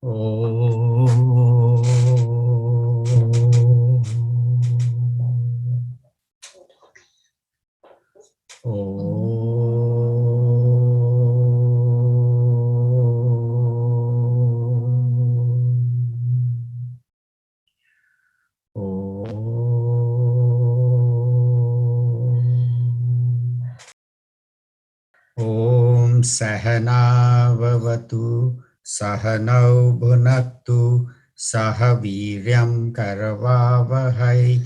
Om. Om Sahana Vavatu Sahanau Bhunaktu Sahaviryam Karavavahai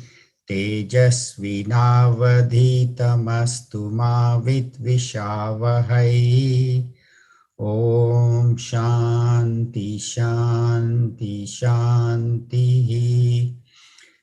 Tejasvinavadhitamastu ma Vidvishavahai. Om Shanti Shanti Shanti.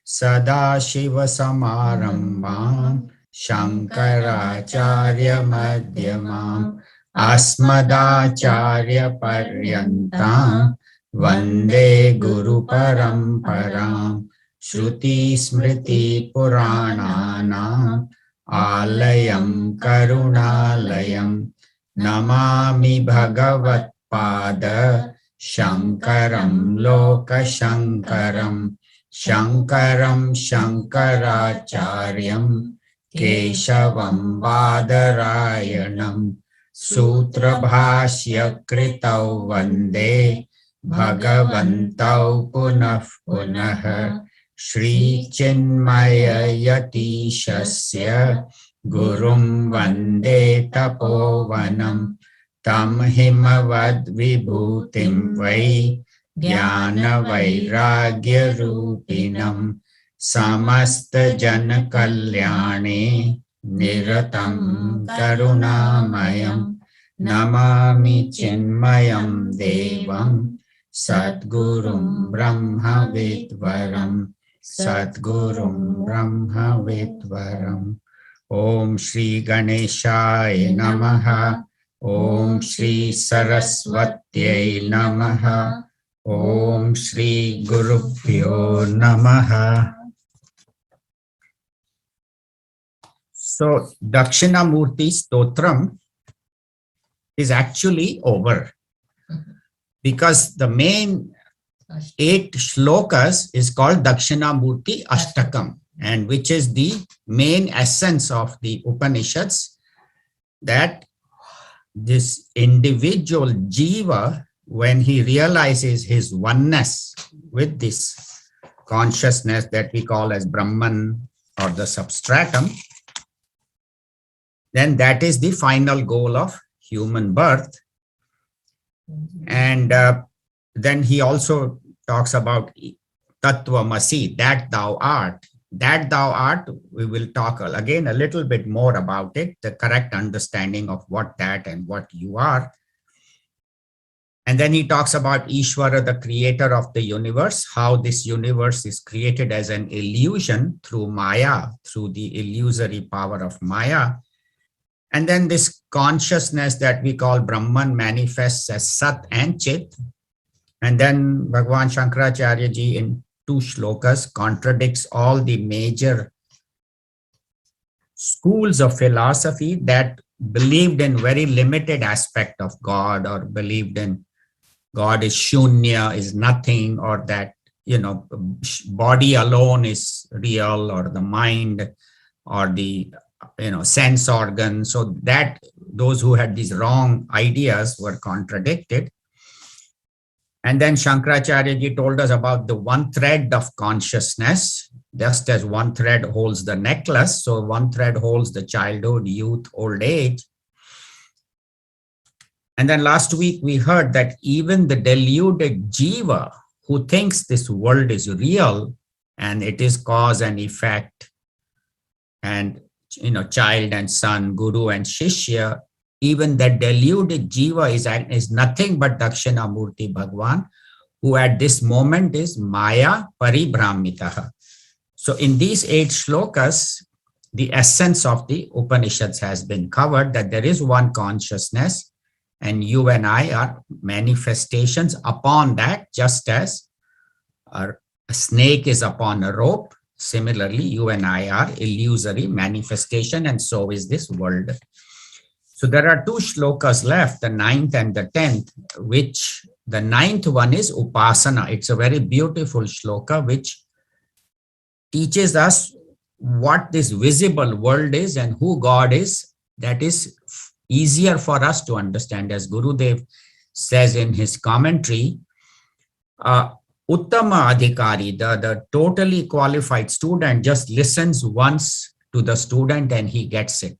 Sadashiva Samarambam Shankaracharya Madhyamam Asmadacharya Paryantam Vande Guru Paramparam Shruti Smriti Purananam Alayam Karunalayam Namami Bhagavat Pada Shankaram Loka Shankaram Shankaram Shankaracharyam Keshavam Badarayanam Sutra Bhashya Kritau Vande Bhagavantau Punah Punah Shri Chinmaya Yatishasya Gurum Vande Tapovanam Tam Himavad Vibhutim Vai Jnana Vairagya Rupinam Samasta Jana Kalyane Niratam Karunamayam Namami Chinmayam Devam Satgurum Brahma Vidvaram Satgurum Brahma Vidvaram. Om Shri Ganeshaya Namaha. Om Shri Saraswatyai Namaha. Om Shri Gurubhyo Namaha. So, Dakshinamurti Stotram is actually over because the main 8 shlokas is called Dakshinamurti Ashtakam, and which is the main essence of the Upanishads, that this individual jiva, when he realizes his oneness with this consciousness that we call as Brahman or the substratum, then that is the final goal of human birth. And then he also talks about Tattvamasi, that thou art. That thou art, we will talk again a little bit more about it, the correct understanding of what that and what you are. And then he talks about Ishvara, the creator of the universe, how this universe is created as an illusion through Maya, through the illusory power of Maya. And then this consciousness that we call Brahman manifests as Sat and Chit. And then Bhagavan Shankaracharya ji in 2 shlokas contradicts all the major schools of philosophy that believed in very limited aspect of God, or believed in God is shunya, is nothing, or that, you know, body alone is real, or the mind, or the, you know, sense organ. So that those who had these wrong ideas were contradicted. And then Shankaracharya ji told us about the one thread of consciousness. Just as one thread holds the necklace, so one thread holds the childhood, youth, old age. And then last week we heard that even the deluded jiva who thinks this world is real and it is cause and effect, and, you know, child and son, guru and shishya, even the deluded jiva is nothing but Dakshinamurti Bhagwan, who at this moment is Maya Paribhramitaha. So in these 8 shlokas, the essence of the Upanishads has been covered, that there is one consciousness, and you and I are manifestations upon that, just as a snake is upon a rope. Similarly, you and I are illusory manifestation, and so is this world. So there are 2 shlokas left, the 9th and the 10th, which The ninth one is Upasana. It's a very beautiful shloka which teaches us what this visible world is and who God is. That is easier for us to understand. As Gurudev says in his commentary, Uttama Adhikari, the totally qualified student, just listens once to the student and he gets it.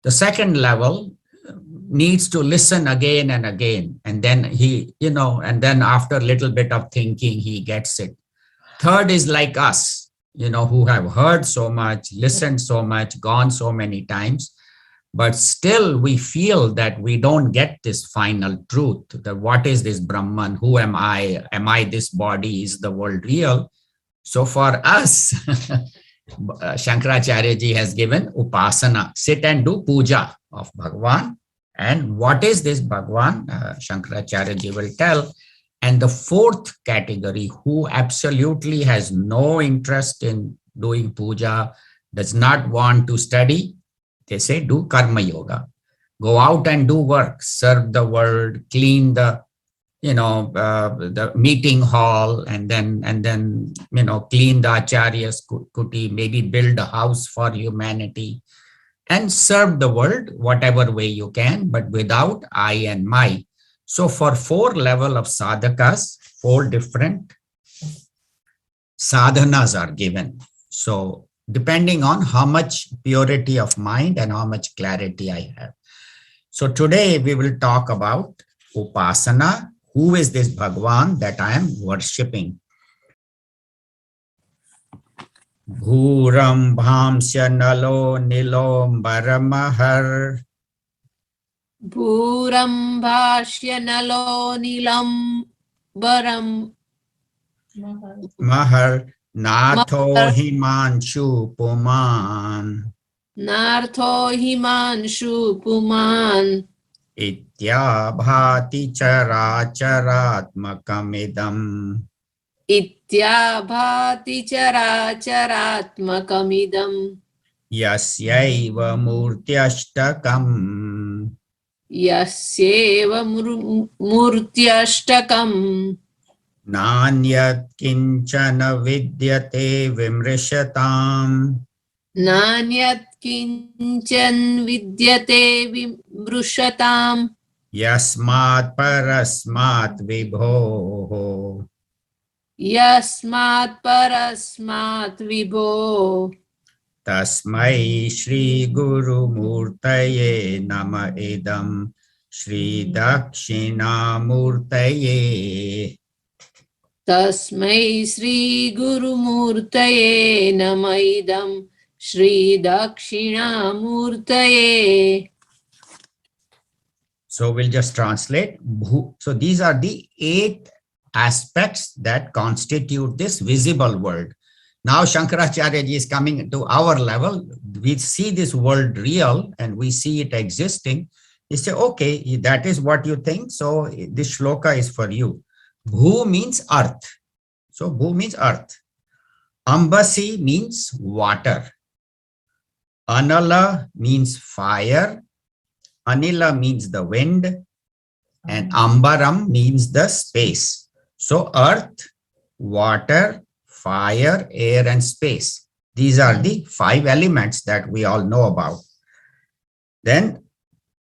The second level needs to listen again and again. And then and then after a little bit of thinking, he gets it. Third is like us, who have heard so much, listened so much, gone so many times, but still we feel that we don't get this final truth. That what is this Brahman? Who am I? Am I this body? Is the world real? So for us, Shankaracharya ji has given Upasana. Sit and do puja of Bhagwan. And what is this Bhagwan? Shankaracharya ji will tell. And the fourth category, who absolutely has no interest in doing puja, does not want to study, they say do karma yoga. Go out and do work, serve the world, clean the meeting hall, and then clean the acharya's kuti, maybe build a house for humanity, and serve the world whatever way you can, but without I and my. So for 4 level of sadhakas, 4 different sadhanas are given. So depending on how much purity of mind and how much clarity I have. So today we will talk about Upasana. Who is this Bhagwan that I am worshipping? Bhuram bhamsya nalo nilombaramahar. Bhuram bhashya nalo nilam baram Mahar natho himanshu puman. Nartho himanshu puman. Itya bhati characharatmakamidam. Itya bhati characharatmakamidam. Yasyaiva murtyashtakam. Yasyeva murtyashtakam. Nanyat kinchana vidyate vimrishatam. Nanyat kinchan vidyate vimrushatam. Yasmat parasmat vibho. Yasmat parasmat vibho. Tasmai Shri Guru Murtaye Nama Idam Shri Dakshina Murtaye. Tasmai Shri Guru Murtaye Namaidam Shri Dakshina Murtaye. So we'll just translate. So these are the 8 aspects that constitute this visible world. Now Shankaracharya ji is coming to our level. We see this world real and we see it existing. He say, okay, that is what you think. So this shloka is for you. Bhu means earth. So Bhu means earth. Ambasi means water. Anala means fire. Anila means the wind. And Ambaram means the space. So earth, water, fire, air, and space. These are the 5 elements that we all know about. Then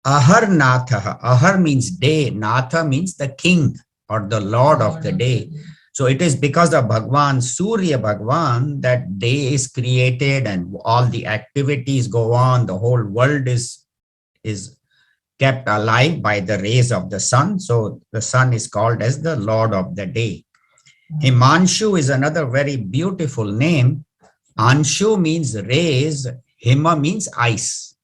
Ahar Natha. Ahar means day. Natha means the king or the lord of the day. So it is because of Bhagwan, Surya Bhagwan, that day is created and all the activities go on. The whole world is kept alive by the rays of the sun. So the sun is called as the lord of the day. Himanshu is another very beautiful name. Anshu means rays. Hima means ice.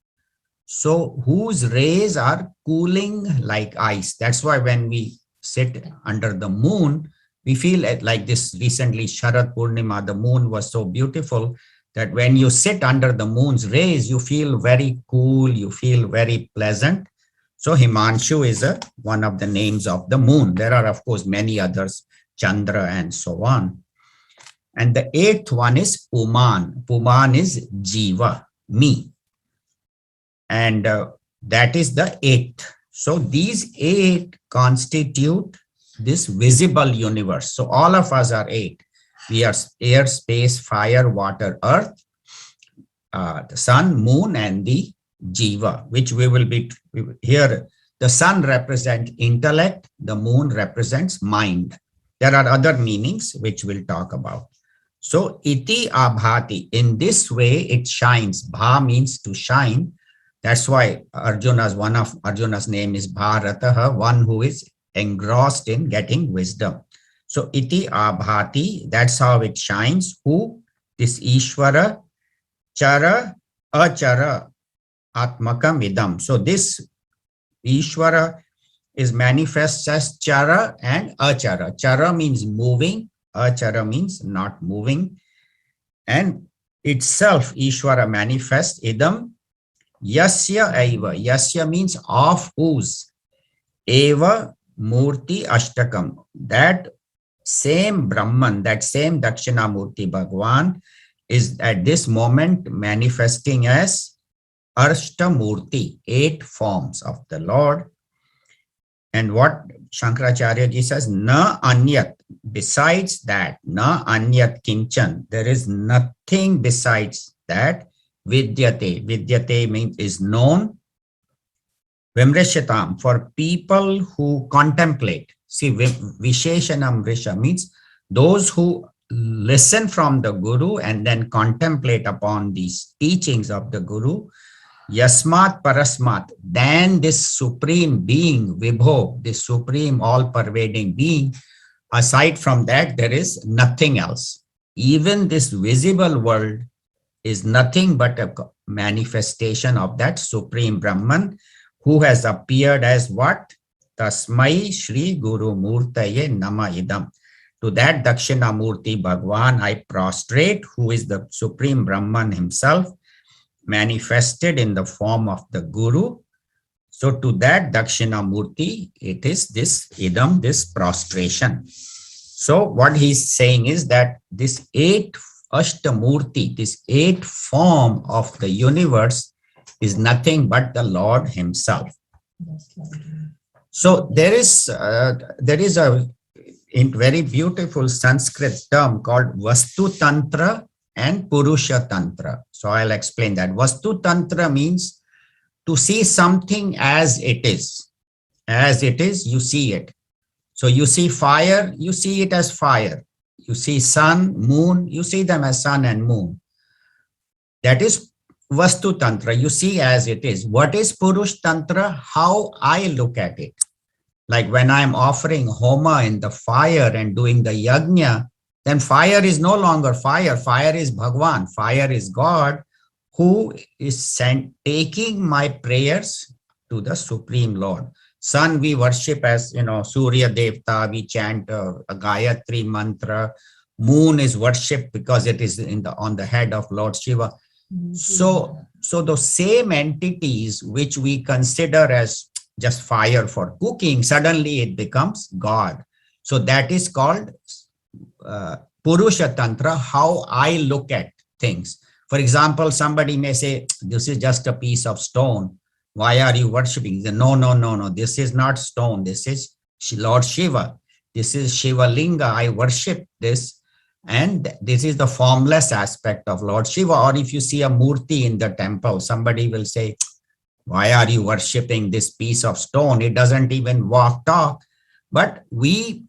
So whose rays are cooling like ice. That's why when we sit under the moon, we feel like this recently Sharad Purnima, the moon was so beautiful that when you sit under the moon's rays, you feel very cool, you feel very pleasant. So Himanshu is one of the names of the moon. There are, of course, many others, Chandra and so on. And the 8th one is Puman. Puman is Jiva, me. And that is the 8th. So these 8 constitute this visible universe. So all of us are 8. We are air, space, fire, water, earth, the sun, moon, and the jiva, which we will be here. The sun represents intellect, the moon represents mind. There are other meanings which we'll talk about. So iti abhati, in this way it shines. Bha means to shine. That's why one of Arjuna's name is Bharataha, one who is engrossed in getting wisdom. So iti abhati, that's how it shines. Who? This Ishvara, chara, achara, atmakam idam. So this Ishvara is manifest as chara and achara. Chara means moving, achara means not moving. And itself, Ishvara manifests, idam, yasya eva. Yasya means of whose. Eva murti ashtakam. That same Brahman, that same Dakshinamurti Bhagwan is at this moment manifesting as Ashtamurti, 8 forms of the Lord. And what Shankaracharya ji says, na anyat, besides that, na anyat kinchan, there is nothing besides that. Vidyate, vidyate means is known. Vimrishatam, for people who contemplate. See, Visheshanam Risha means those who listen from the Guru and then contemplate upon these teachings of the Guru. Yasmat parasmat, then this supreme being, Vibho, this supreme all-pervading being, aside from that, there is nothing else. Even this visible world is nothing but a manifestation of that supreme Brahman who has appeared as what? Tasmai Shri Guru Murtaye Nama Idam. To that Dakshinamurti Bhagwan I prostrate, who is the supreme Brahman himself, manifested in the form of the Guru. So to that Dakshinamurti, it is this idam, this prostration. So what he's saying is that this 8 Ashtamurti, this 8 form of the universe is nothing but the Lord himself. So there is a very beautiful Sanskrit term called Vastu Tantra and Purusha Tantra. So I'll explain that. Vastu Tantra means to see something as it is. As it is, you see it. So you see fire, you see it as fire. You see sun, moon, you see them as sun and moon. That is Vastu Tantra. You see as it is. What is Purush Tantra? How I look at it. Like when I'm offering Homa in the fire and doing the Yajna, then fire is no longer fire. Fire is Bhagwan. Fire is God who is taking my prayers to the Supreme Lord. Sun we worship as, Surya Devta, we chant a Gayatri mantra. Moon is worshipped because it is on the head of Lord Shiva. So the same entities which we consider as just fire for cooking, suddenly it becomes God. So that is called Purusha Tantra, how I look at things. For example, somebody may say, this is just a piece of stone. Why are you worshipping? No. This is not stone. This is Lord Shiva. This is Shiva Linga. I worship this. And this is the formless aspect of Lord Shiva. Or if you see a murti in the temple, somebody will say, why are you worshipping this piece of stone? It doesn't even walk, talk. But we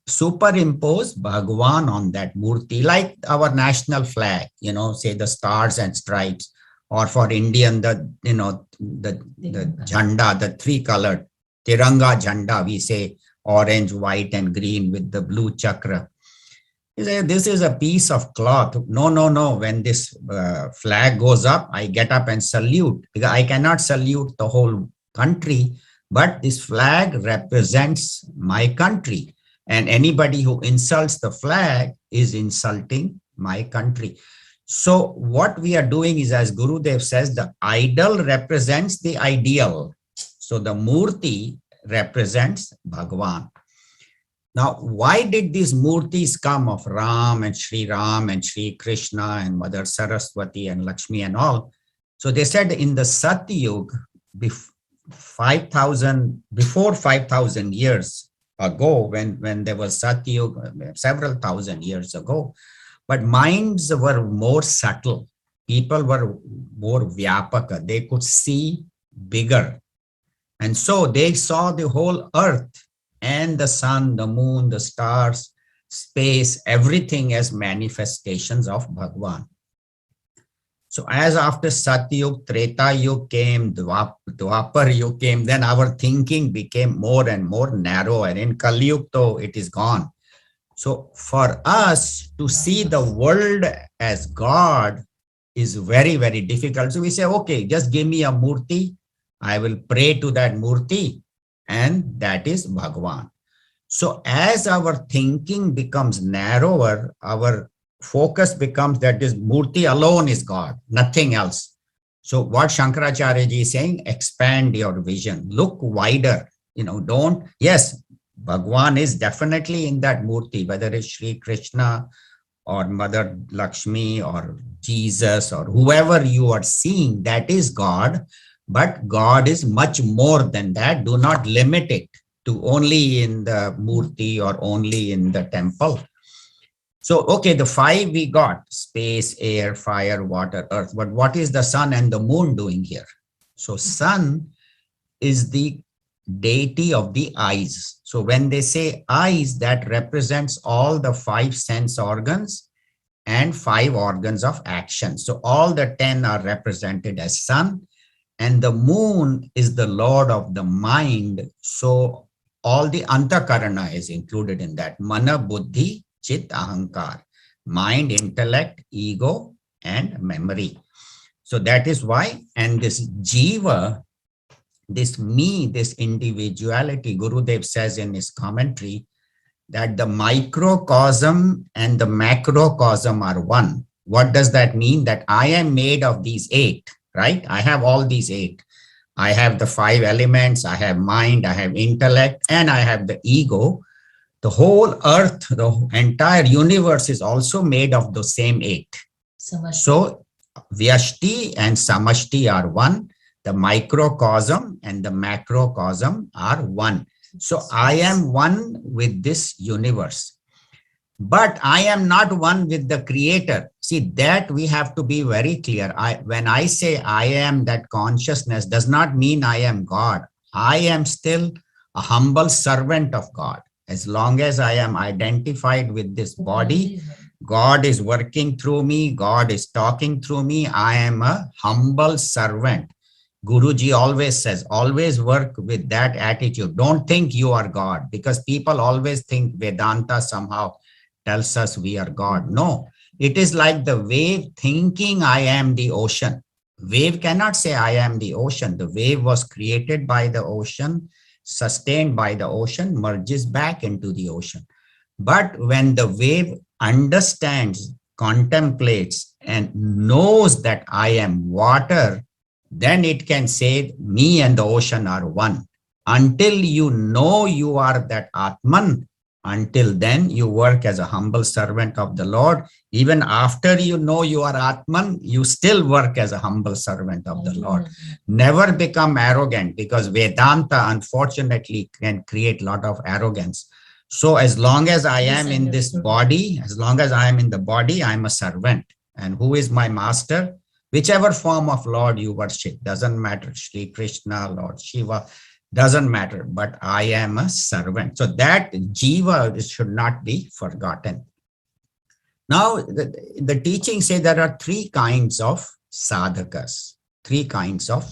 superimpose Bhagwan on that murti, like our national flag, say the stars and stripes, or for Indian, the jhanda, the 3-colored Tiranga jhanda, we say orange, white, and green with the blue chakra. You say, this is a piece of cloth. No. When this flag goes up, I get up and salute, because I cannot salute the whole country, but this flag represents my country. And anybody who insults the flag is insulting my country. So what we are doing is, as Gurudev says, the idol represents the ideal. So the murti represents Bhagwan. Now, why did these murtis come of Ram and Sri Ram and Sri Krishna and Mother Saraswati and Lakshmi and all? So they said in the Satyug, 5,000, before 5,000 years ago, when there was Satyuga, several thousand years ago, but minds were more subtle. People were more vyapaka. They could see bigger. And so they saw the whole earth and the sun, the moon, the stars, space, everything as manifestations of Bhagwan. So as after Satyug, Treta Yug came, Dwapar Yug came, then our thinking became more and more narrow. And in Kali Yug, though, it is gone. So for us to see the world as God is very, very difficult. So we say, okay, just give me a murti. I will pray to that murti, and that is Bhagwan. So as our thinking becomes narrower, our focus becomes that this murti alone is God, nothing else. So what Shankaracharya ji is saying, expand your vision, look wider, don't, yes, Bhagwan is definitely in that murti, whether it's Sri Krishna or Mother Lakshmi or Jesus or whoever you are seeing, that is God. But God is much more than that. Do not limit it to only in the murti or only in the temple. So, okay, the five we got: space, air, fire, water, earth. But what is the sun and the moon doing here? So sun is the deity of the eyes. So when they say eyes, that represents all the five sense organs and five organs of action. So all the 10 are represented as sun, and the moon is the lord of the mind. So all the antakarana is included in that: mana, buddhi, chit, ahankar, mind, intellect, ego, and memory. So that is why, and this jiva, this me, this individuality, Gurudev says in his commentary that the microcosm and the macrocosm are one. What does that mean? That I am made of these 8, right? I have all these 8. I have the 5 elements, I have mind, I have intellect, and I have the ego. The whole earth, the entire universe is also made of the same 8. So Vyashti and Samashti are one. The microcosm and the macrocosm are one. So I am one with this universe, but I am not one with the creator. See, that we have to be very clear. When I say I am that consciousness, does not mean I am God. I am still a humble servant of God. As long as I am identified with this body, God is working through me. God is talking through me. I am a humble servant. Guruji always says, always work with that attitude. Don't think you are God, because people always think Vedanta somehow tells us we are God. No, it is like the wave thinking I am the ocean. Wave cannot say I am the ocean. The wave was created by the ocean, sustained by the ocean, merges back into the ocean. But when the wave understands, contemplates, and knows that I am water, then it can say me and the ocean are one. Until you know you are that Atman, until then you work as a humble servant of the Lord. Even after you know you are Atman, you still work as a humble servant of the Lord. Never become arrogant, because Vedanta unfortunately can create a lot of arrogance. So as long as I am in this body, as long as I am in the body, I am a servant. And who is my master? Whichever form of Lord you worship, doesn't matter, Sri Krishna, Lord Shiva, doesn't matter, but I am a servant. So that jiva should not be forgotten. Now, the teachings say there are 3 kinds of sadhakas, 3 kinds of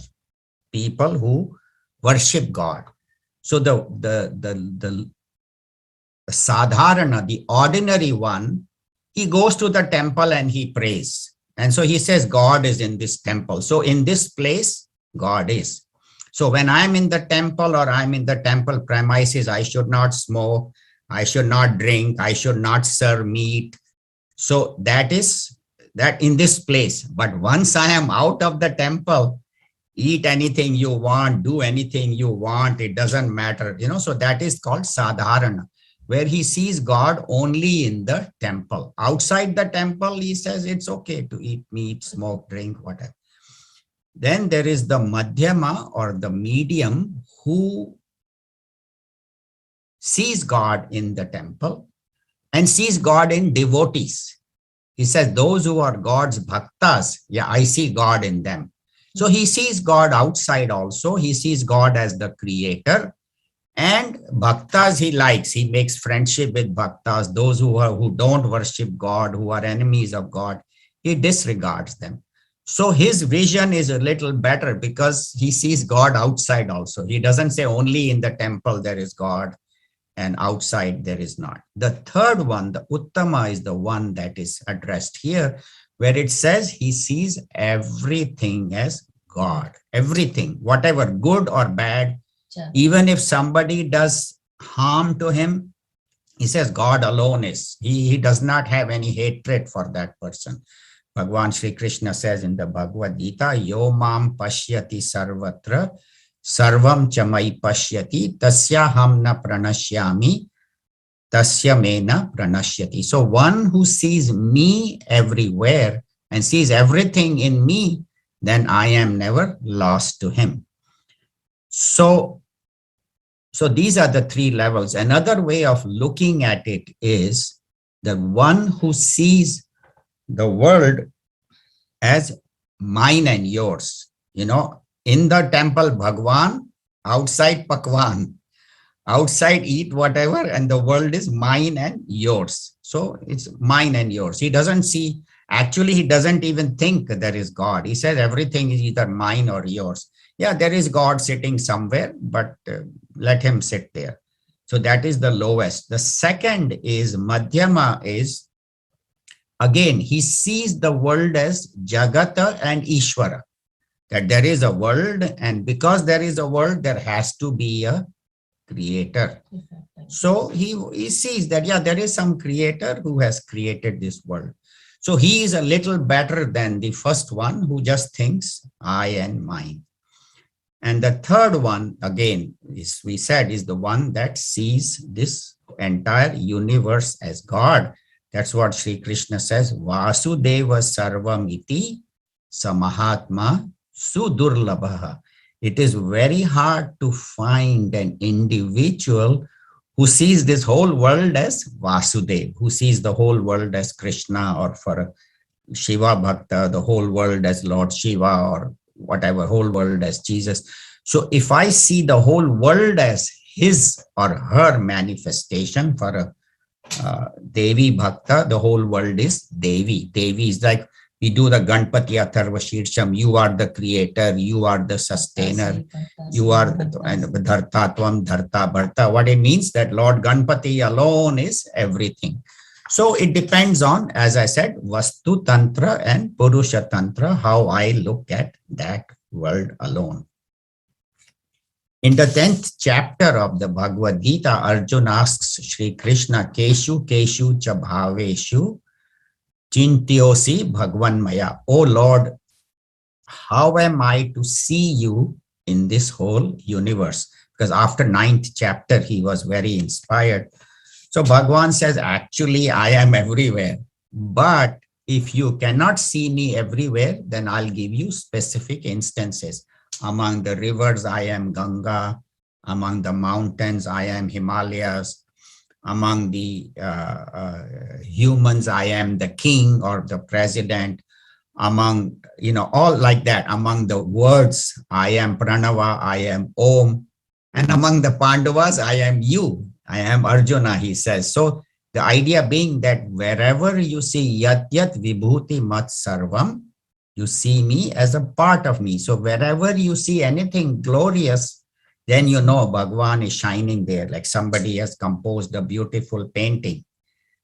people who worship God. So the sadharana, the ordinary one, he goes to the temple and he prays. And so he says, God is in this temple. So in this place, God is. So when I'm in the temple or I'm in the temple premises, I should not smoke, I should not drink, I should not serve meat. So that is that in this place. But once I am out of the temple, eat anything you want, do anything you want, it doesn't matter. So that is called sadharana, where he sees God only in the temple. Outside the temple, he says it's okay to eat meat, smoke, drink, whatever. Then there is the Madhyama or the medium who sees God in the temple and sees God in devotees. He says, those who are God's bhaktas, yeah, I see God in them. So he sees God outside also. He sees God as the creator. And bhaktas he likes. He makes friendship with bhaktas, those who don't worship God, who are enemies of God. He disregards them. So his vision is a little better because he sees God outside also. He doesn't say only in the temple there is God and outside there is not. The third one, the Uttama, is the one that is addressed here, where it says he sees everything as God. Everything, whatever good or bad, even if somebody does harm to him, he says God alone is. He does not have any hatred for that person. Bhagavan Sri Krishna says in the Bhagavad Gita, Yo mam pashyati sarvatra, sarvam chamai pashyati, tasya ham na pranashyami, tasya me na pranashyati. So one who sees me everywhere and sees everything in me, then I am never lost to him. So these are the three levels. Another way of looking at it is the one who sees the world as mine and yours. You know, in the temple, Bhagwan, outside Pakwan, outside eat whatever, and the world is mine and yours. So it's mine and yours. He doesn't see, actually, he doesn't even think there is God. He says everything is either mine or yours. Yeah, there is God sitting somewhere, but let him sit there. So that is the lowest. The second is Madhyama is, again, he sees the world as Jagata and Ishvara, that there is a world, and because there is a world, there has to be a creator. So he sees that, yeah, there is some creator who has created this world. So he is a little better than the first one who just thinks I and mine. And the third one, again, is, we said, is the one that sees this entire universe as God. That's what Sri Krishna says, Vasudeva sarvam iti samahatma sudurlabhaha. It is very hard to find an individual who sees this whole world as Vasudev, who sees the whole world as Krishna, or for Shiva Bhakta, the whole world as Lord Shiva, or whatever, whole world as Jesus. So if I see the whole world as his or her manifestation, for a Devi Bhakta, the whole world is Devi. Devi is like, we do the Ganpati Atharva Shirsham, you are the creator, you are the sustainer, you are the, and Dhartatvam, Dharta, Bharta. What it means that Lord Ganpati alone is everything. So it depends on, as I said, Vastu Tantra and Purusha Tantra, how I look at that world alone. In the 10th chapter of the Bhagavad Gita, Arjuna asks Sri Krishna, Keshu Keshu cha bhaveshu chintyosi bhagwan maya. Oh Lord, how am I to see you in this whole universe? Because after 9th chapter, he was very inspired. So Bhagwan says, actually, I am everywhere. But if you cannot see me everywhere, then I'll give you specific instances. Among the rivers, I am Ganga. Among the mountains, I am Himalayas. Among the humans, I am the king or the president. Among, all like that. Among the words, I am Pranava, I am Om. And among the Pandavas, I am you. I am Arjuna, he says. So the idea being that wherever you see Yat Yat Vibhuti Mat Sarvam, you see me as a part of me. So wherever you see anything glorious, then you know Bhagwan is shining there, like somebody has composed a beautiful painting.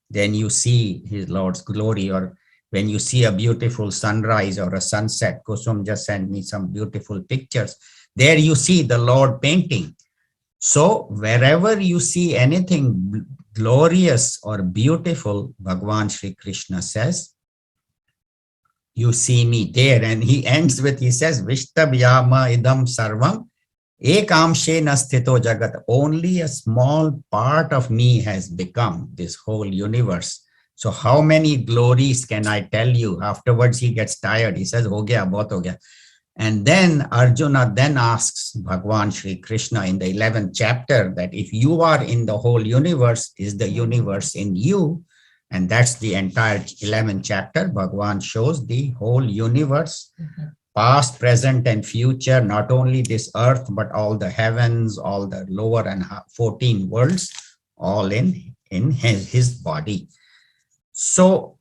Then you see his Lord's glory. Or when you see a beautiful sunrise or a sunset, Kusum just sent me some beautiful pictures. There you see the Lord painting. So wherever you see anything glorious or beautiful, Bhagwan Sri Krishna says, you see me there. And he ends with, he says, Vishtabhyama idam sarvam ekamshena sthito jagat. Only a small part of me has become this whole universe. So how many glories can I tell you? Afterwards, he gets tired. He says, ho gaya, bahut ho gaya. And then Arjuna then asks Bhagwan Shri Krishna in the 11th chapter that if you are in the whole universe, is the universe in you? And that's the entire 11th chapter. Bhagwan shows the whole universe, past, present, and future, not only this earth, but all the heavens, all the lower and 14 worlds, all in his body. So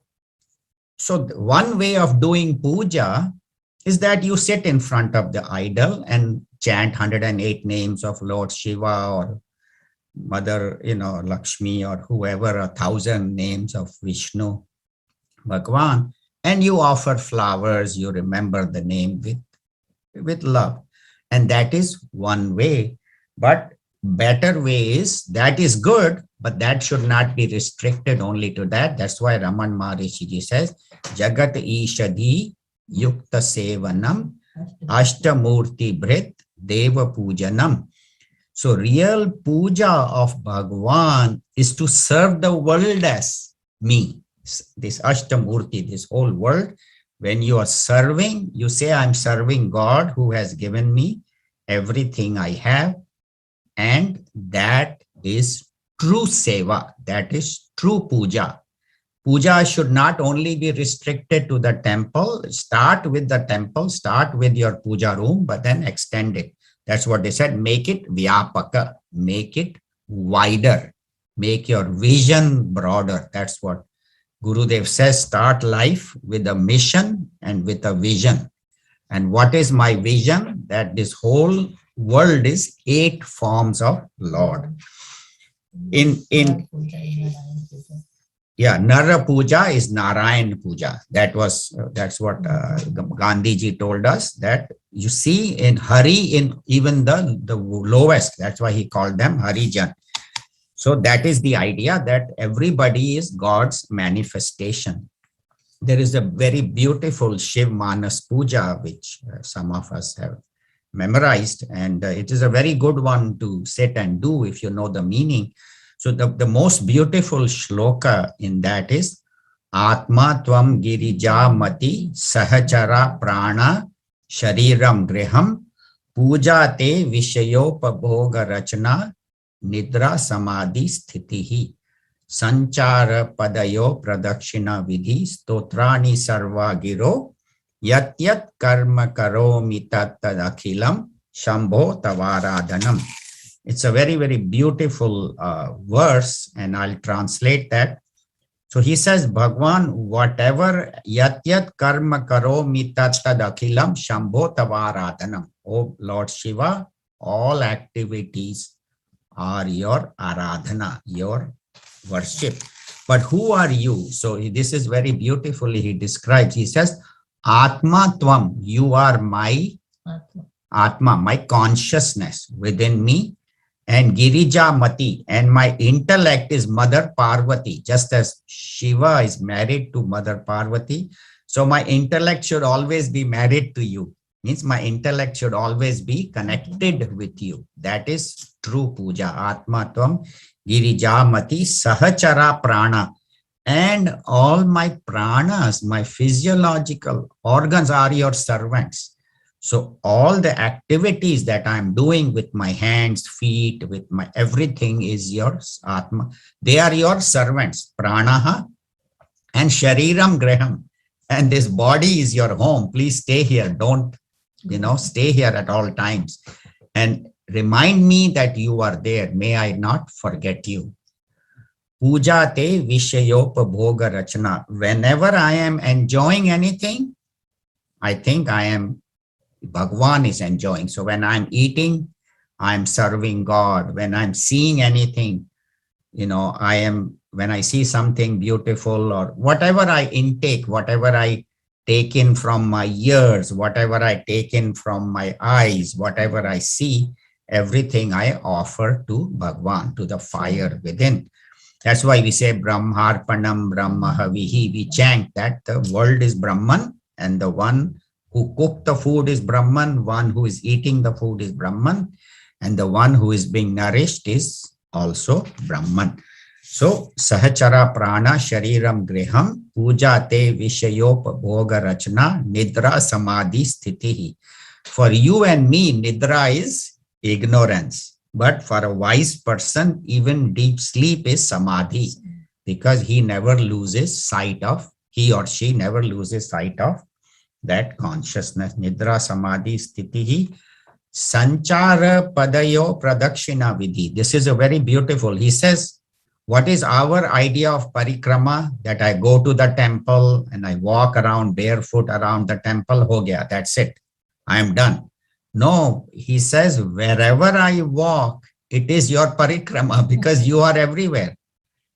one way of doing puja is that you sit in front of the idol and chant 108 names of Lord Shiva or Mother, Lakshmi or whoever, 1,000 names of Vishnu, Bhagwan, and you offer flowers, you remember the name with love. And that is one way. But better way is, that is good, but that should not be restricted only to that. That's why Raman Maharishi Ji says, Jagat Ishadi Yukta Sevanam Ashtamurti Bhrit Deva Pujanam. So real puja of Bhagwan is to serve the world as me. This Ashtamurti, this whole world, when you are serving, you say, I'm serving God who has given me everything I have. And that is true seva. That is true puja. Puja should not only be restricted to the temple. Start with the temple, start with your puja room, but then extend it. That's what they said. Make it vyapaka, make it wider, make your vision broader. That's what Gurudev says. Start life with a mission and with a vision. And what is my vision? That this whole world is 8 forms of Lord. Nara Puja is Narayan Puja. That's what Gandhiji told us, that you see in Hari, in even the lowest, that's why he called them Harijan. So that is the idea, that everybody is God's manifestation. There is a very beautiful Shiv Manas Puja, which some of us have memorized, and it is a very good one to sit and do if you know the meaning. So the most beautiful shloka in that is Atma Tvam Girija Mati Sahachara Prana Shariram Griham Puja Te Vishayopabhoga Rachna Nidra Samadhi Sthitihi Sanchara Padayo Pradakshina Vidhi Stotrani Sarva Giro Yat Yat Karma Karomi Tat Akhilam Shambho Tavaradhanam. It's a very, very beautiful verse, and I'll translate that. So he says, Bhagwan, whatever yat yat karma karomi tat tad akhilam shambho tavaradhanam. Oh Lord Shiva, all activities are your aradhana, your worship. But who are you? So this is very beautifully he describes. He says, Atma Tvam, you are my Atma, my consciousness within me. And Girija Mati, and my intellect is Mother Parvati, just as Shiva is married to Mother Parvati. So my intellect should always be married to you. Means my intellect should always be connected with you. That is true puja. Atma Tvam Girija Mati Sahachara Prana. And all my pranas, my physiological organs are your servants. So all the activities that I'm doing with my hands, feet, with my everything is your Atma. They are your servants, Pranaha and Shariram Graham. And this body is your home. Please stay here. Don't, stay here at all times. And remind me that you are there. May I not forget you. Puja te Vishayopabhoga Rachana. Whenever I am enjoying anything, I think Bhagwan is enjoying. So when I'm eating, I'm serving God. When I'm seeing anything, when I see something beautiful or whatever I intake, whatever I take in from my ears, whatever I take in from my eyes, whatever I see, everything I offer to Bhagwan, to the fire within. That's why we say Brahmarpanam Brahmahavihi. We chant that the world is Brahman and the one who cooked the food is Brahman, one who is eating the food is Brahman, and the one who is being nourished is also Brahman. So, Sahachara Prana Shariram Griham Puja Te Vishayopabhoga Rachna Nidra Samadhi Sthitihi. For you and me, nidra is ignorance. But for a wise person, even deep sleep is samadhi, because he never loses sight of, he or she never loses sight of that consciousness. Nidra samadhi sthitihi sanchara padayo pradakshina vidhi. This is a very beautiful. He says, what is our idea of parikrama? That I go to the temple and I walk around barefoot around the temple. Ho gaya, that's it. I am done. No, he says, wherever I walk, it is your parikrama, because you are everywhere.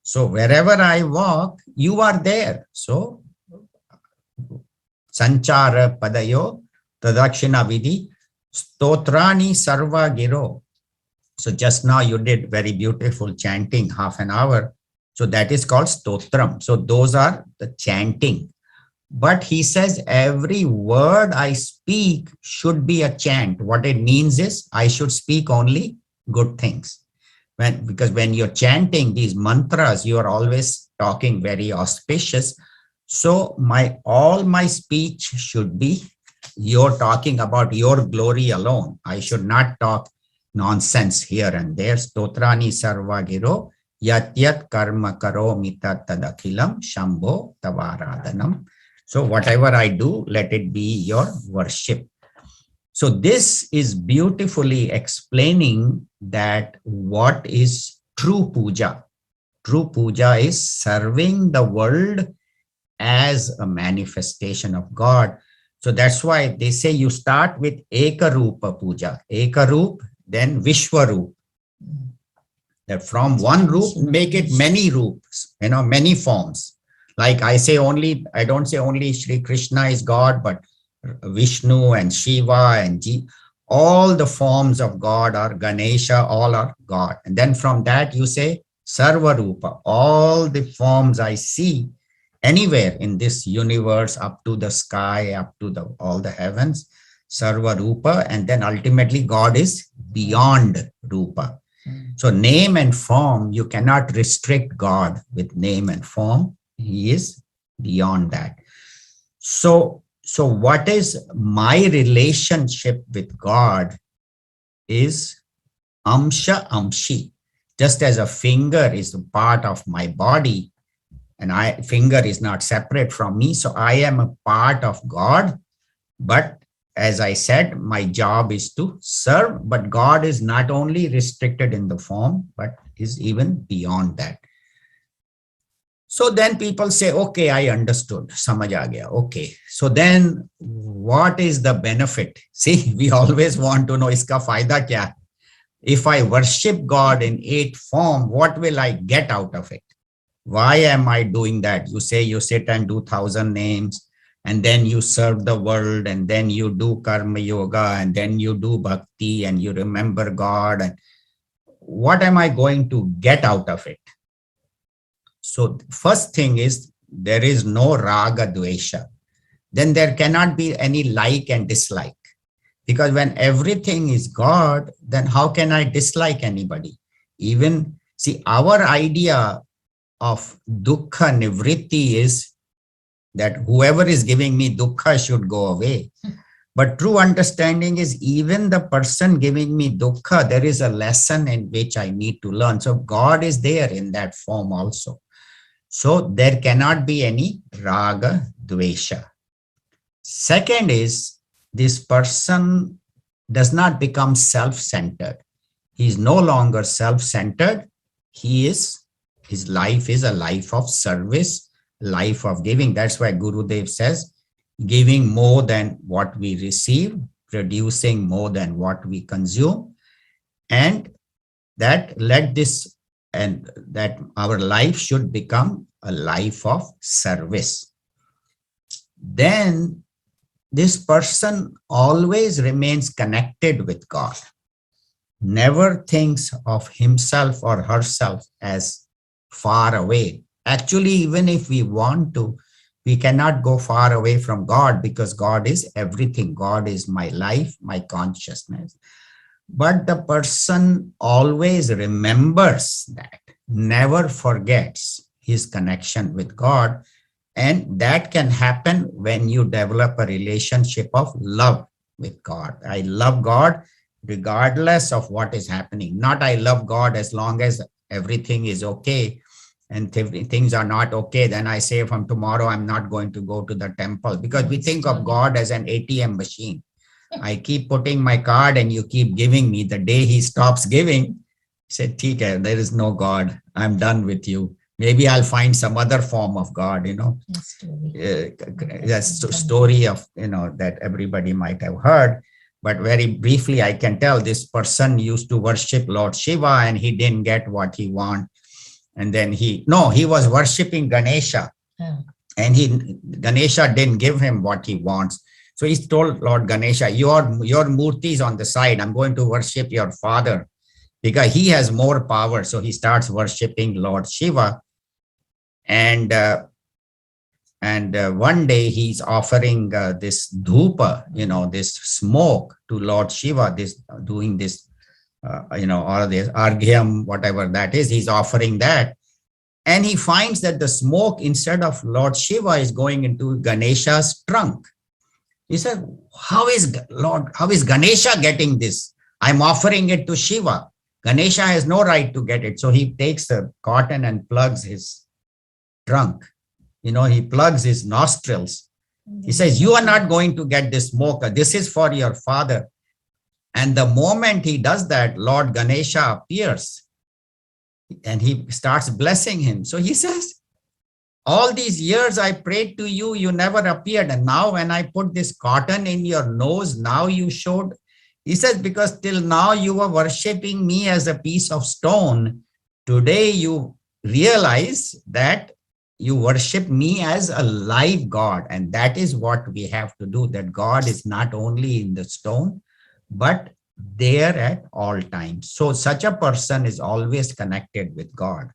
So wherever I walk, you are there. So sanchara padayo pradakshina vidhi stotrani sarva giro. So just now you did very beautiful chanting, half an hour. So that is called stotram. So those are the chanting. But he says every word I speak should be a chant. What it means is I should speak only good things. Because when you're chanting these mantras, you are always talking very auspicious. So all my speech should be, you're talking about your glory alone. I should not talk nonsense here and there. Stotrani sarva giro yat yat karma karo mita tadakhilam shambho tavaradanam. So whatever I do, let it be your worship. So this is beautifully explaining that what is true puja. True puja is serving the world as a manifestation of God. So that's why they say you start with Ekarupa puja. Ekarup, then Vishwarup. That from one roop, make it many roops, many forms. Like I don't say only Sri Krishna is God, but Vishnu and Shiva and all the forms of God are Ganesha, all are God. And then from that you say Sarvarupa, all the forms I see anywhere in this universe, up to the sky, up to all the heavens, Sarvarupa, and then ultimately God is beyond Rupa. So name and form, you cannot restrict God with name and form. He is beyond that. So what is my relationship with God is amsha amshi. Just as a finger is a part of my body, and finger is not separate from me, so I am a part of God. But as I said, my job is to serve, but God is not only restricted in the form, but is even beyond that. So then people say, okay, I understood, samajh aa gaya. Okay, so then what is the benefit? See, we always want to know, iska fayda kya hai? If I worship God in 8 form, what will I get out of it? Why am I doing that? You say you sit and do 1,000 names, and then you serve the world, and then you do karma yoga, and then you do bhakti, and you remember God. And what am I going to get out of it? So first thing is, there is no raga dvesha. Then there cannot be any like and dislike. Because when everything is God, then how can I dislike anybody? Even, see, our idea of dukkha nivritti is that whoever is giving me dukkha should go away. But true understanding is even the person giving me dukkha, there is a lesson in which I need to learn. So God is there in that form also. So there cannot be any raga dvesha. Second is, this person does not become self-centered. He is no longer self-centered. His life is a life of service, life of giving. That's why Gurudev says, giving more than what we receive, producing more than what we consume, and that our life should become a life of service. Then this person always remains connected with God, never thinks of himself or herself as far away. Actually, even if we want to, we cannot go far away from God, because God is everything. God is my life, my consciousness. But the person always remembers that, never forgets his connection with God. And that can happen when you develop a relationship of love with God. I love God regardless of what is happening. Not I love God as long as everything is okay. And if things are not okay, then I say from tomorrow, I'm not going to go to the temple, because we think of God as an ATM machine. I keep putting my card and you keep giving me. The day he stops giving, he said, "Tika, there is no God. I'm done with you. Maybe I'll find some other form of God, That's a story of, that everybody might have heard. But very briefly, I can tell this person used to worship Lord Shiva and he didn't get what he wanted. And then he was worshiping Ganesha. And Ganesha didn't give him what he wants. So he told Lord Ganesha, your murti is on the side. I'm going to worship your father because he has more power. So he starts worshiping Lord Shiva. And one day he's offering this dhupa, this smoke to Lord Shiva, doing this, all this arghyam, whatever that is, he's offering that. And he finds that the smoke, instead of Lord Shiva, is going into Ganesha's trunk. He said, how is Ganesha getting this? I'm offering it to Shiva. Ganesha has no right to get it. So he takes a cotton and plugs his trunk. He plugs his nostrils. He says, you are not going to get this smoke. This is for your father. And the moment he does that, Lord Ganesha appears and he starts blessing him. So he says, all these years I prayed to you, you never appeared. And now when I put this cotton in your nose, now you showed. He says, because till now you were worshiping me as a piece of stone. Today you realize that you worship me as a live God. And that is what we have to do, that God is not only in the stone, but there at all times. So such a person is always connected with God.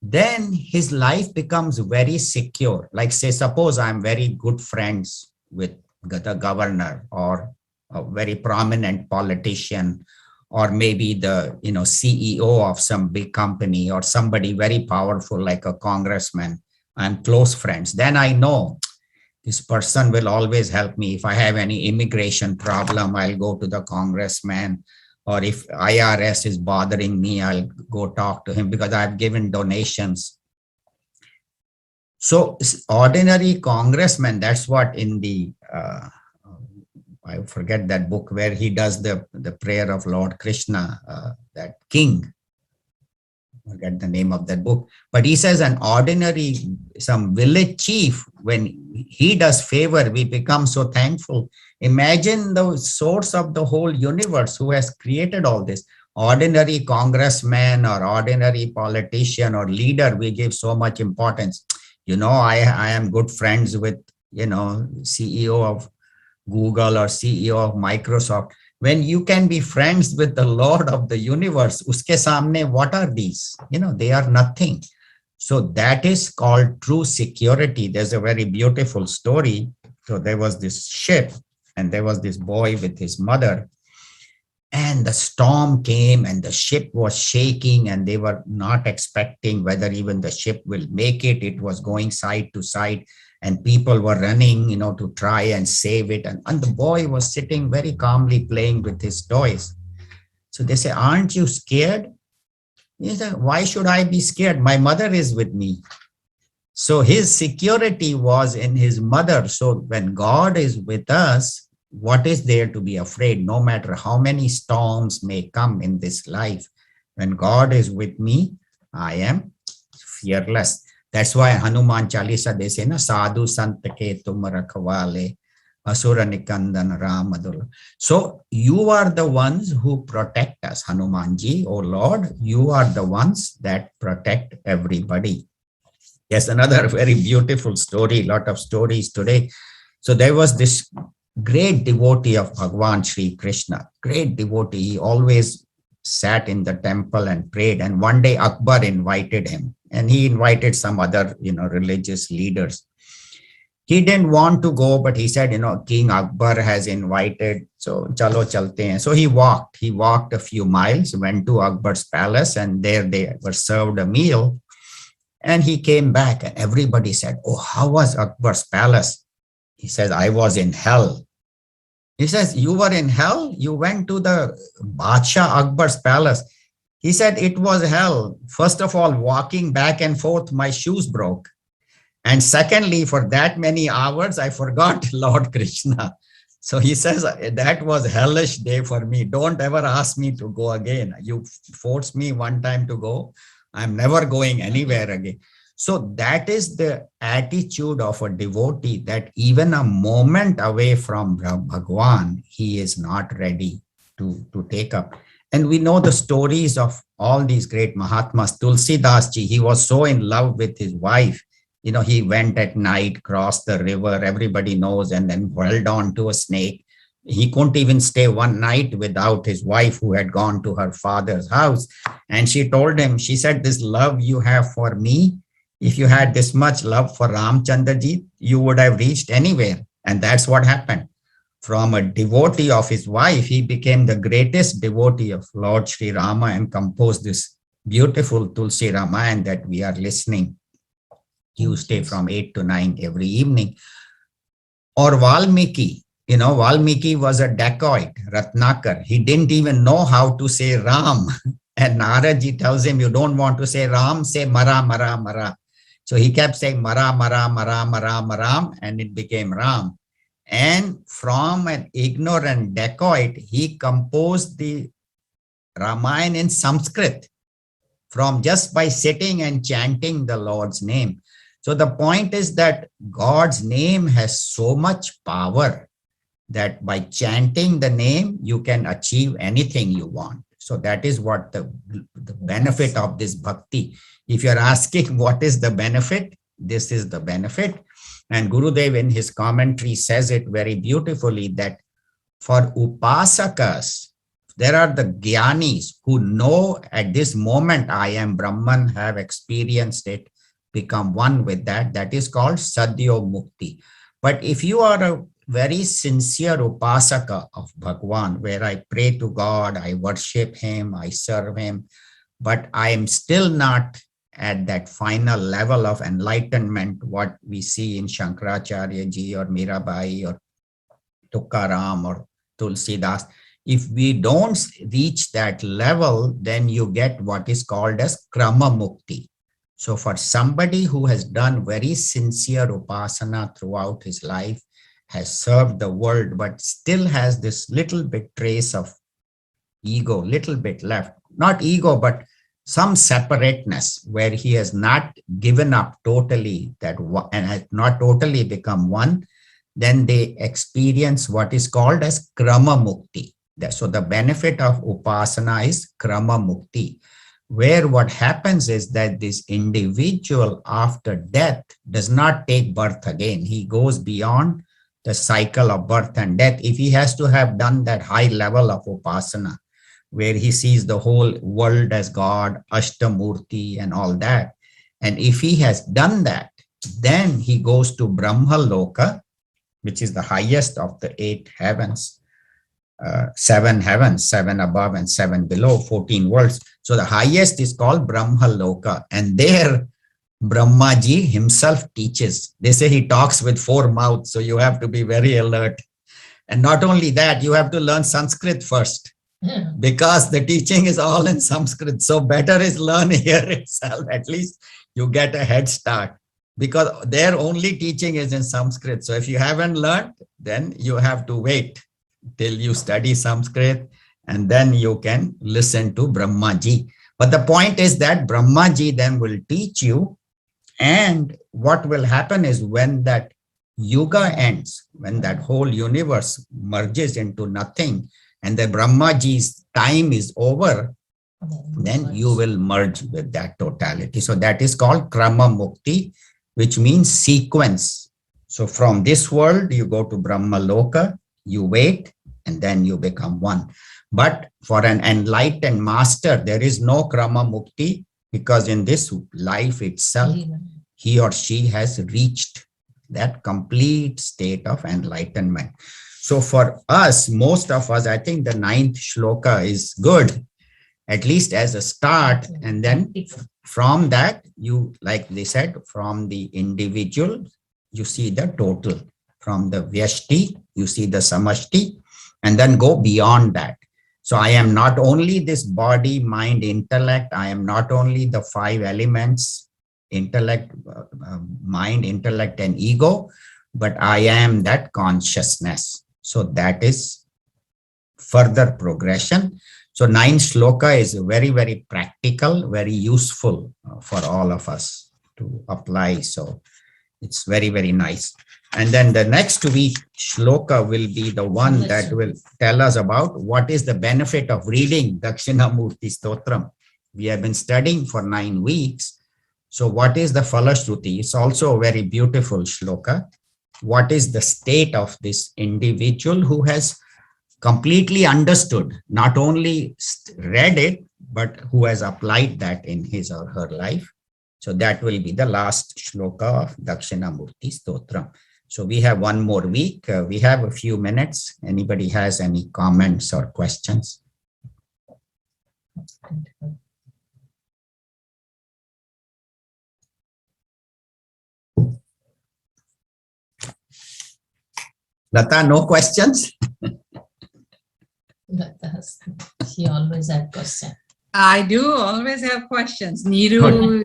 Then his life becomes very secure. Like say, suppose I'm very good friends with the governor or a very prominent politician, or maybe the CEO of some big company, or somebody very powerful like a congressman. I'm close friends. Then I know this person will always help me. If I have any immigration problem, I'll go to the congressman. Or if IRS is bothering me, I'll go talk to him because I've given donations. So ordinary congressman, that's what in the, I forget that book where he does the prayer of Lord Krishna, that king. I forget the name of that book. But he says an ordinary, some village chief, when he does favor, we become so thankful. Imagine the source of the whole universe who has created all this. Ordinary congressman or ordinary politician or leader, we give so much importance. I am good friends with, CEO of Google or CEO of Microsoft. When you can be friends with the Lord of the universe, uske samne, what are these? They are nothing. So that is called true security. There's a very beautiful story. So there was this ship and there was this boy with his mother, and the storm came and the ship was shaking and they were not expecting whether even the ship will make it. It was going side to side and people were running, to try and save it. And the boy was sitting very calmly playing with his toys. So they say, aren't you scared? He said, why should I be scared? My mother is with me. So his security was in his mother. So when God is with us, what is there to be afraid? No matter how many storms may come in this life, when God is with me, I am fearless. That's why Hanuman Chalisa, they say, na sadhu sant ke tum rakhwale, asura nikandan ramadul. So you are the ones who protect us, Hanumanji. Oh Lord, you are the ones that protect everybody. Yes, another very beautiful story, lot of stories today. So there was this great devotee of Bhagwan Sri Krishna, great devotee. He always sat in the temple and prayed. And one day Akbar invited him, and he invited some other, religious leaders. He didn't want to go, but he said, King Akbar has invited, so chalo chalte hain. So he walked a few miles, went to Akbar's palace, and there they were served a meal. And he came back and everybody said, oh, how was Akbar's palace? He says, I was in hell. He says, you were in hell? You went to the Badshah Akbar's palace. He said, it was hell. First of all, walking back and forth, my shoes broke. And secondly, for that many hours, I forgot Lord Krishna. So he says, that was hellish day for me. Don't ever ask me to go again. You forced me one time to go. I'm never going anywhere again. So that is the attitude of a devotee, that even a moment away from Bhagwan, he is not ready to take up. And we know the stories of all these great Mahatmas. Tulsidas ji, he was so in love with his wife. You know, he went at night, crossed the river, everybody knows, and then held on to a snake. He couldn't even stay one night without his wife, who had gone to her father's house. And she told him, she said, this love you have for me, if you had this much love for Ramchandraji, you would have reached anywhere. And that's what happened. From a devotee of his wife, he became the greatest devotee of Lord Sri Rama and composed this beautiful Tulsi Ramayana that we are listening Tuesday from 8 to 9 every evening. Or Valmiki, you know, Valmiki was a dacoit, Ratnakar. He didn't even know how to say Ram. And Naraji tells him, you don't want to say Ram, say Mara, Mara, Mara. So he kept saying Mara, Mara, Mara, Mara, Maram, and it became Ram. And from an ignorant dacoit, he composed the Ramayana in Sanskrit from just by sitting and chanting the Lord's name. So the point is that God's name has so much power that by chanting the name, you can achieve anything you want. So that is what the benefit of this bhakti. If you're asking what is the benefit, this is the benefit. And Gurudev in his commentary says it very beautifully, that for upasakas, there are the gyanis who know at this moment I am Brahman, have experienced it, become one with that. That is called Sadhyo Mukti. But if you are a very sincere upasaka of Bhagwan, where I pray to God, I worship him, I serve him, but I am still not at that final level of enlightenment, what we see in Shankaracharya ji or Mirabai or Tukaram or Tulsidas. If we don't reach that level, then you get what is called as Krama Mukti. So for somebody who has done very sincere upasana throughout his life, has served the world, but still has this little bit trace of ego, little bit left, not ego, but some separateness where he has not given up totally that and has not totally become one, then they experience what is called as Krama Mukti. So the benefit of upasana is Krama Mukti, where what happens is that this individual after death does not take birth again. He goes beyond the cycle of birth and death. If he has to have done that high level of upasana, where he sees the whole world as God, Ashtamurti and all that, and if he has done that, then he goes to Brahma Loka, which is the highest of the 8 heavens, 7 heavens, 7 above and 7 below, 14 worlds. So the highest is called Brahma Loka, and there Brahmaji himself teaches. They say he talks with 4 mouths, so you have to be very alert. And not only that, you have to learn Sanskrit first, because the teaching is all in Sanskrit. So better is learn here itself. At least you get a head start, because their only teaching is in Sanskrit. So if you haven't learned, then you have to wait till you study Sanskrit, and then you can listen to Brahmaji. But the point is that Brahmaji then will teach you. And what will happen is when that yuga ends, when that whole universe merges into nothing and the Brahmaji's time is over, then you will merge with that totality. So that is called Krama Mukti, which means sequence. So from this world, you go to Brahma Loka, you wait, and then you become one. But for an enlightened master, there is no Krama Mukti, because in this life itself, he or she has reached that complete state of enlightenment. So for us, most of us, I think the 9th shloka is good, at least as a start. And then from that, you, like they said, from the individual, you see the total. From the Vyashti, you see the Samashti. and then go beyond that. So I am not only this body, mind, intellect. I am not only the 5 elements, intellect, mind, intellect, and ego, but I am that consciousness. So that is further progression. So 9th shloka is very, very practical, very useful for all of us to apply. So it's very, very nice. And then the next week shloka will be the one that will tell us about what is the benefit of reading Dakshinamurti Stotram. We have been studying for 9 weeks. So what is the Falashruti? It's also a very beautiful shloka. What is the state of this individual who has completely understood, not only read it, but who has applied that in his or her life? So that will be the last shloka of Dakshinamurti Stotram. So we have one more week. We have a few minutes. Anybody has any comments or questions? Lata, no questions? She always has questions. I do always have questions. Neeru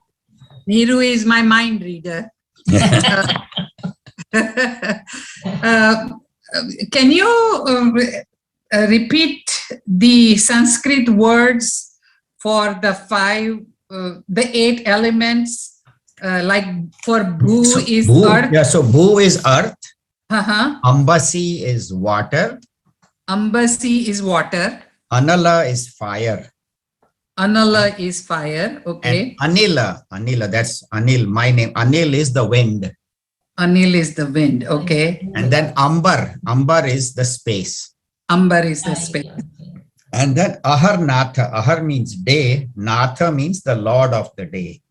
is my mind reader. Can you repeat the Sanskrit words for the 8 elements? Like for Bhu So is Bhu, earth. yeah, so Bhu is earth. Uh-huh. Ambasi is water. Ambasi is water. Anala is fire. Anala is fire. Okay. And Anila, that's Anil, my name. Anil is the wind. Anil is the wind. Okay. And then Ambar is the space. Ambar is the space. And then Ahar Natha, Ahar means day, Natha means the Lord of the day.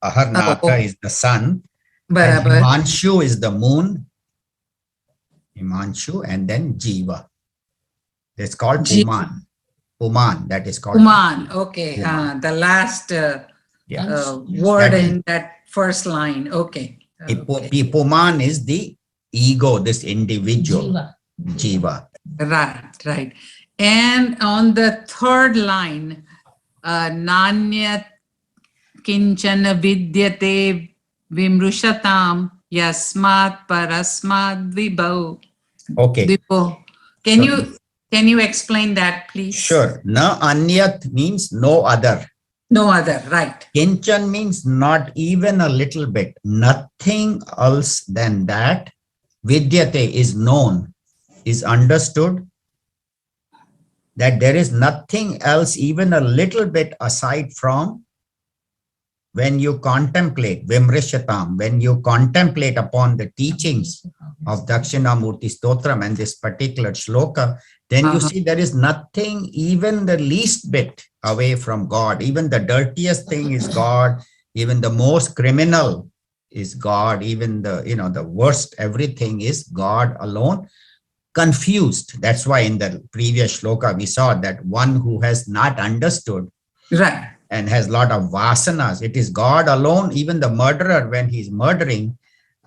Ahar Natha is the sun. And Barabar. Himanshu is the moon. Himanshu, and then Jiva. It's called Puman. Puman, that is called Uman. Okay. Puman. The last Yeah. word That is- in that first line. Okay. Puman is the ego, this individual, Jiva. Right. And on the third line, Nanyat Kinchana Vidyate Vimrushatam Yasmat Parasmat Vibhau. Okay, Vibho. Can you explain that, please? sure. Na anyat means no other. No other, right. Kinchan means not even a little bit, nothing else than that. Vidyate is known, is understood, that there is nothing else even a little bit aside from when you contemplate, Vimrishatam, when you contemplate upon the teachings of Dakshinamurti Stotram and this particular shloka, then you see there is nothing even the least bit away from God. Even the dirtiest thing is God. Even the most criminal is God. Even the worst, everything is God alone. Confused. That's why in the previous shloka we saw that one who has not understood Right. and has a lot of vasanas. It is God alone. Even the murderer, when he's murdering,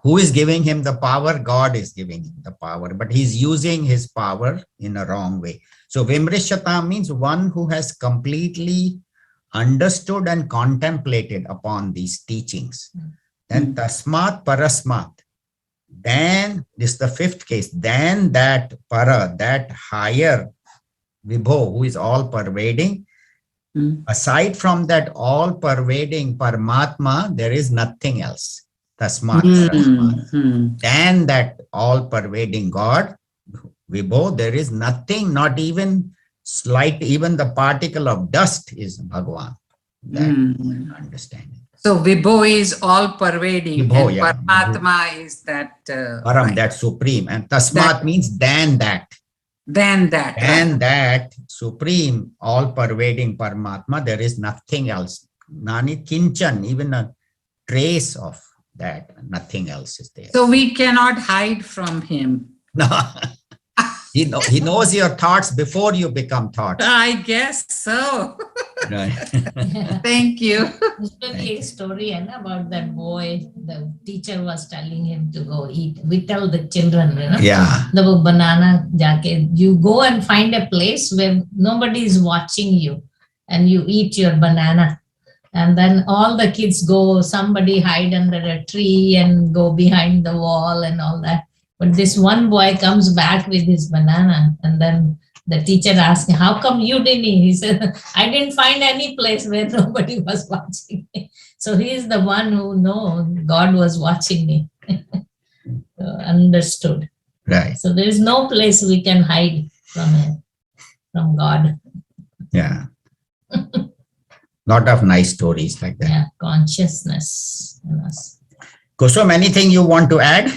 who is giving him the power? God is giving him the power, but he's using his power in a wrong way. So Vimrishata means one who has completely understood and contemplated upon these teachings. Then Tasmat Parasmat. Then this is the 5th case. Then that para, that higher Vibho, who is all pervading. Aside from that all pervading Paramatma, there is nothing else. Tasmat Parasmat. Then that all pervading God, Vibho, there is nothing, not even slight, even the particle of dust is Bhagavan. That understanding. So Vibho is all pervading, Vibho, and yeah. Paramatma is that. Param, right. that supreme. And Tasmat means than that. Then that. And that supreme, all pervading Paramatma, there is nothing else. Nani Kinchan, even a trace of that, nothing else is there. So we cannot hide from him. No. He knows your thoughts before you become thoughts. I guess so. Right. Thank you. Especially a story about that boy, the teacher was telling him to go eat. We tell the children, Yeah. the banana jacket. You go and find a place where nobody is watching you and you eat your banana. And then all the kids go, somebody hide under a tree and go behind the wall and all that. But this one boy comes back with his banana, and then the teacher asked him, how come you didn't eat? He said, I didn't find any place where nobody was watching me. So he is the one who knows God was watching me. Understood. Right. So there is no place we can hide from God. Yeah. Lot of nice stories like that. Yeah, consciousness in us. Kusum, anything you want to add?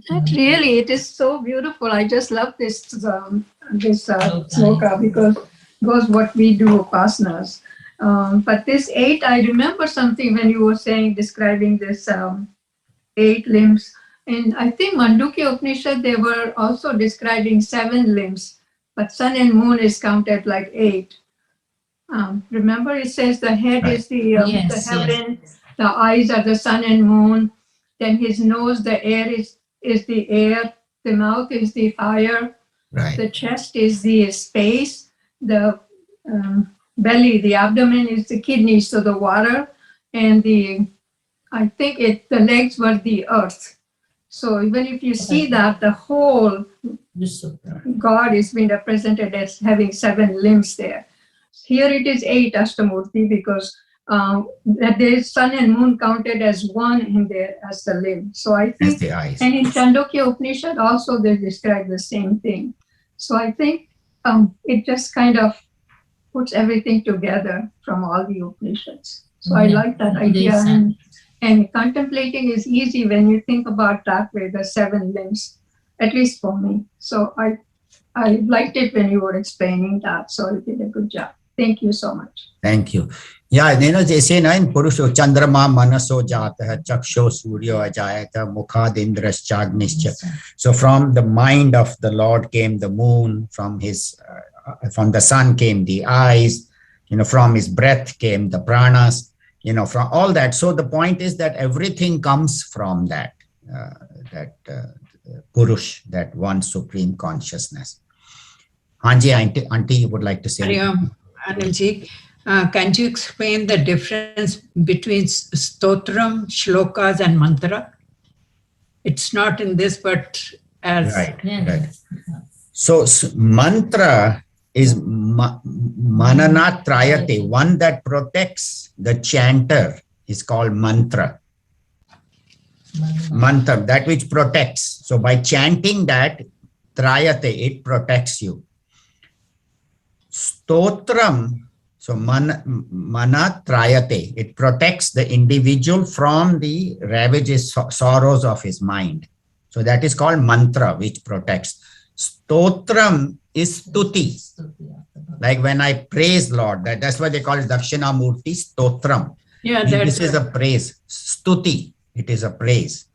Not really. It is so beautiful. I just love this Okay. sloka because it goes what we do upasanas. But this 8, I remember something when you were saying, describing this 8 limbs. And I think Mandukya Upanishad, they were also describing 7 limbs, but sun and moon is counted like 8. Remember, it says the head Right. is the Yes, heaven, the eyes are the sun and moon, then his nose, the air is the air, the mouth is the fire, Right. the chest is the space, the belly, the abdomen is the kidneys, so the water, and the legs were the earth. So even if you see that, the whole God is being represented as having 7 limbs there. Here it is 8 Ashtamurti because that there is sun and moon counted as 1 in there as the limb. So I As think, the eyes. and in Chandogya Upanishad also they describe the same thing. So I think it just kind of puts everything together from all the Upanishads. So I Yeah, like that it idea. is, And contemplating is easy when you think about that way, the 7 limbs, at least for me. So I liked it when you were explaining that. So you did a good job. Thank you so much. Thank you. Yeah, they say in Purusho, Chandrama Manaso Jata, Chaksho Suryo Ajayata, Mukhad Indras Chagnischa. So from the mind of the Lord came the moon, from the sun came the eyes, from his breath came the pranas, from all that. So the point is that everything comes from that Purush, that one supreme consciousness. Hanji, auntie, you would like to say? Hariom, Anilji, can you explain the difference between stotram, shlokas, and mantra? It's not in this, but as Right. Yeah. Right. So mantra is manana trayate, one that protects the chanter is called mantra. Mantra, that which protects. So by chanting that, trayate, it protects you. Stotram, so mana trayate, it protects the individual from the ravages, sorrows of his mind. So that is called mantra, which protects. Stotram is stuti. Like when I praise Lord, that's why they call it Dakshinamurti Stotram. yeah, This is a praise. Stuti, it is a praise.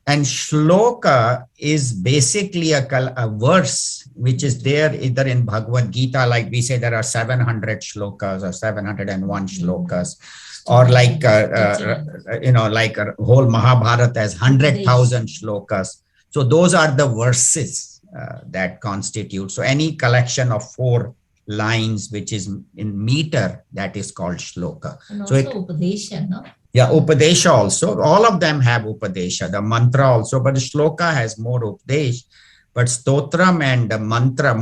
And shloka is basically a verse which is there either in Bhagavad Gita, like we say there are 700 shlokas or 701 shlokas, or like like a whole Mahabharata has 100,000 shlokas. So those are the verses that constitute. So any collection of 4 lines which is in meter, that is called shloka. And So also Upadesha, no? Yeah, Upadesha also. All of them have Upadesha, the mantra also, but the shloka has more Upadesh. But stotram and the mantra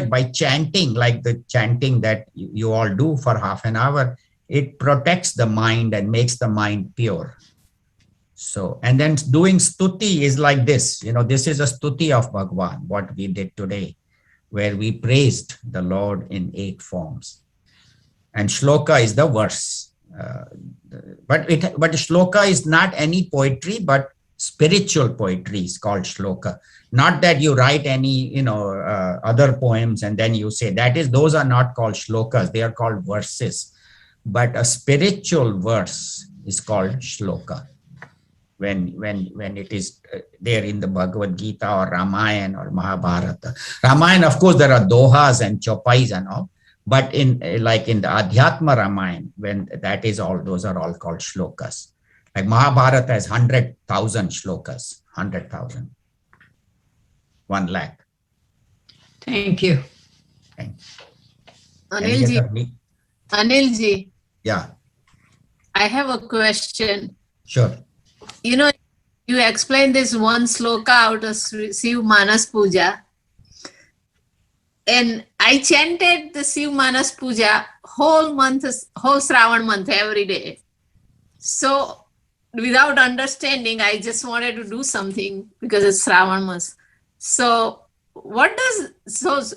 by chanting, like the chanting that you all do for half an hour, it protects the mind and makes the mind pure. So, and then doing stuti is like this, this is a stuti of Bhagwan, what we did today, where we praised the Lord in 8 forms. And shloka is the verse. But shloka is not any poetry, but spiritual poetry is called shloka. Not that you write any, other poems and then you say those are not called shlokas. They are called verses. But a spiritual verse is called shloka, when it is there in the Bhagavad Gita or Ramayana or Mahabharata. Ramayana, of course, there are dohas and chopais and all, but in like in the Adhyatma Ramayana, when that is all, those are all called shlokas. Like Mahabharata has 100,000 shlokas, 100,000, 1 lakh. Thank you. Anilji, Yeah, I have a question. sure. You know, you explained this one sloka out of Shiv Manas Puja. And I chanted the Shiv Manas Puja whole Shravan month, every day. So without understanding, I just wanted to do something because it's Shravan month. So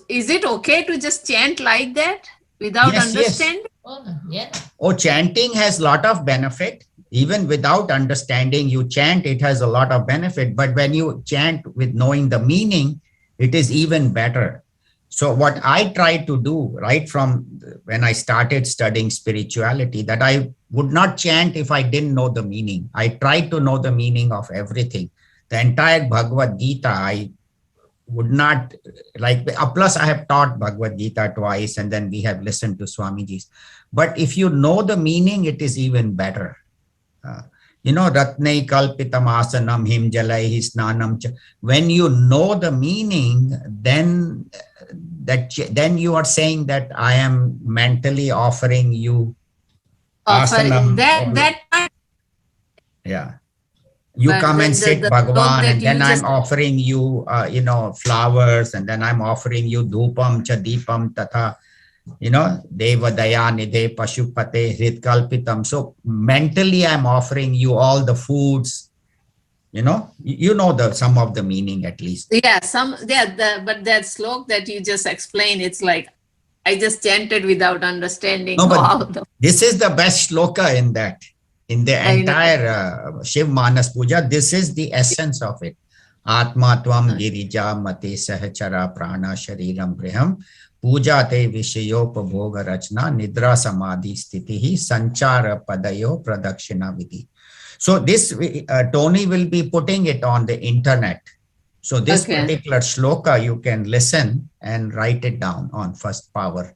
is it okay to just chant like that without Yes, yes. understanding? Oh, yeah. Oh, chanting has a lot of benefit. Even without understanding, you chant, it has a lot of benefit. But when you chant with knowing the meaning, it is even better. So what I tried to do right from when I started studying spirituality, that I would not chant if I didn't know the meaning. I tried to know the meaning of everything. The entire Bhagavad Gita, I would not like, plus I have taught Bhagavad Gita twice and then we have listened to Swamiji's. But if you know the meaning, it is even better. Ratnai kalpitam asanam him jalai snanam. When you know the meaning, then you are saying that I am mentally offering you asanam. Yeah. You But come then and sit, the Bhagavan, that and then you I'm just- offering you, flowers, and then I'm offering you dhupam cha deepam tatha, deva daya nidhe pashupate hritkalpitam. So mentally, I'm offering you all the foods, some of the meaning at least. Yeah, but that slok that you just explained, it's like I just chanted without understanding No, how but this is the best shloka in that. In the I know. entire Shiv Manas Puja, this is the essence of it. Atma tvam girija mate sahachara prana shariram griham puja te vishayopabhoga rachna nidra samadhi stitihi sanchara padayo pradakshina vidhi. So this, Tony will be putting it on the internet. So this particular shloka, you can listen and write it down on first power.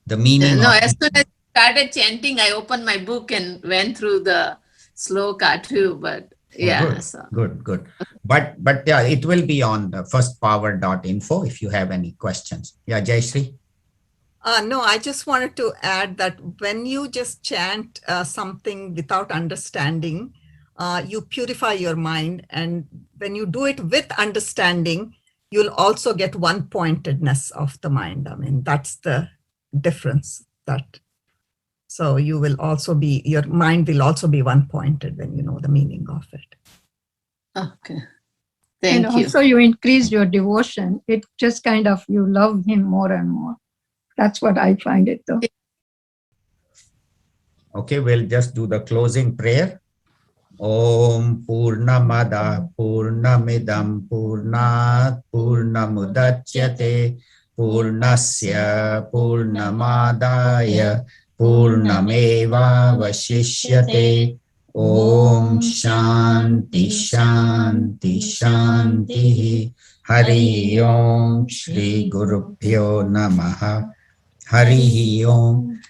The meaning No, of as soon as I started chanting, I opened my book and went through the sloka too. But yeah, good. But yeah, it will be on the firstpower.info if you have any questions. Yeah, Jayashree? No, I just wanted to add that when you just chant something without understanding, you purify your mind. And when you do it with understanding, you'll also get one-pointedness of the mind. I mean, that's the difference. So you will also your mind will also be one-pointed when you know the meaning of it. Okay. Thank And you. also you increase your devotion. It just kind of, you love him more and more. That's what I find it though. Okay, we'll just do the closing prayer. Om Purnamada Purnamidam Purnat Purnamudachyate Purnasya Purnamadaya Purnameva Vashishyate. Om Shanti Shanti Shanti. Hari Om Shri Gurubhyo Namaha. Hari Om.